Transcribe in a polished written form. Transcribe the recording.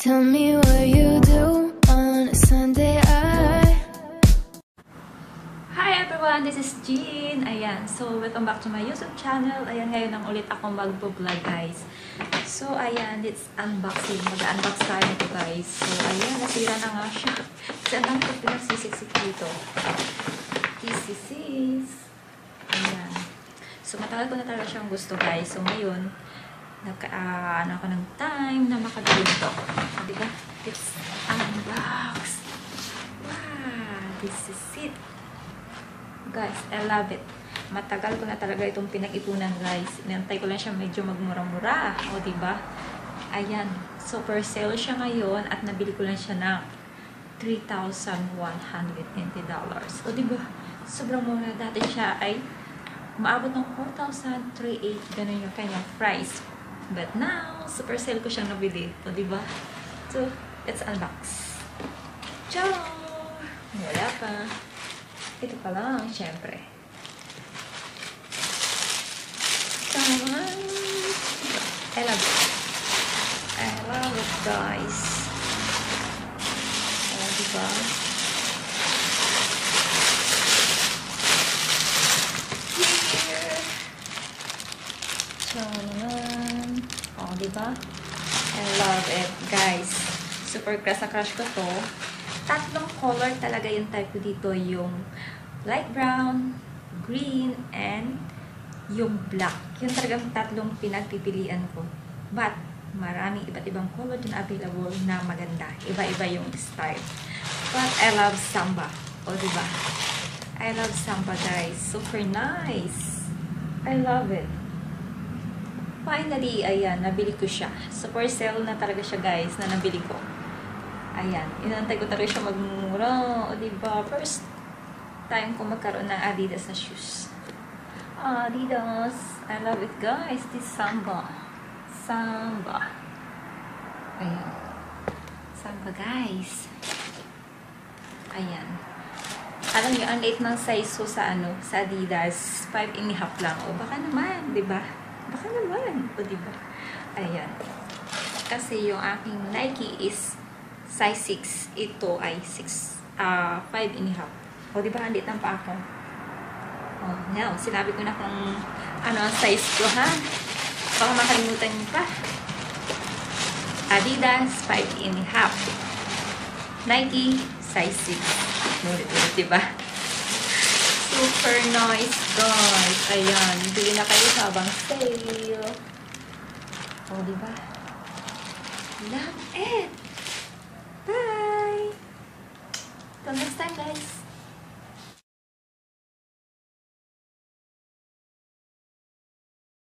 Tell me what you do on a Sunday. Hi everyone! This is Jean. Ayan. So, welcome back to my YouTube channel. Ayan, ngayon ang ulit ako mag-vlog, guys. So, ayan. It's unboxing. Mag-unbox tayo nito, guys. So, ayan. Nasira na nga siya. Kasi ang dami ko pinagsisiksik dito. This. Ayan. So, matagal ko na talaga siyang gusto, guys. So, ngayon, ano ako ng time na makabili nito. Diba? It's unbox. Wow! This is it. Guys, I love it. Matagal ko na talaga itong pinag-ipunan, guys. Inantay ko lang siya medyo magmura-mura. O, diba? Ayan. Super sale siya ngayon at nabili ko lang siya ng $3,120. O, diba? Sobrang mura. Dati siya ay maabot ng $4,308. Ganun yung kanyang price. But now, super sale ko siyang nabili. O, diba? So, let's unbox. Ciao! Wala pa. Ito pa lang, syempre. I love it. I love it, guys. O, diba? Here. O, diba? I love it, guys. Super crush na crush ko to. Tatlong color talaga yung type ko dito. Yung light brown, green, and yung black. Yung talagang tatlong pinagpipilian ko. But, maraming iba't ibang color din available na maganda. Iba-iba yung style. But, I love Samba. O, diba? I love Samba, guys. Super nice. I love it. Finally, ayan, nabili ko siya. Super sale na talaga siya, guys, na nabili ko. Ayan, inantay ko talaga siya magmura. O, diba? First time ko magkaroon ng Adidas na shoes. Adidas. I love it, guys. This Samba. Samba. Ayan. Samba, guys. Ayan. Alam niyo, ang late ng size ko sa, sa Adidas. 5.5 lang. O, baka naman, diba? Baka naman. O, diba? Ayan. Kasi yung aking Nike is size 6. Ito ay 5.5. O, diba? Handit lang pa ako. O, now, sinabi ko na kung ano ang size ko, ha? Baka makalimutan niyo pa. Adidas, 5.5. Nike, size 6. Ulit-ulit, diba? Super nice, guys. Ayan. Bili na kayo habang sale. O, diba? Love it! Bye! Till next time, guys.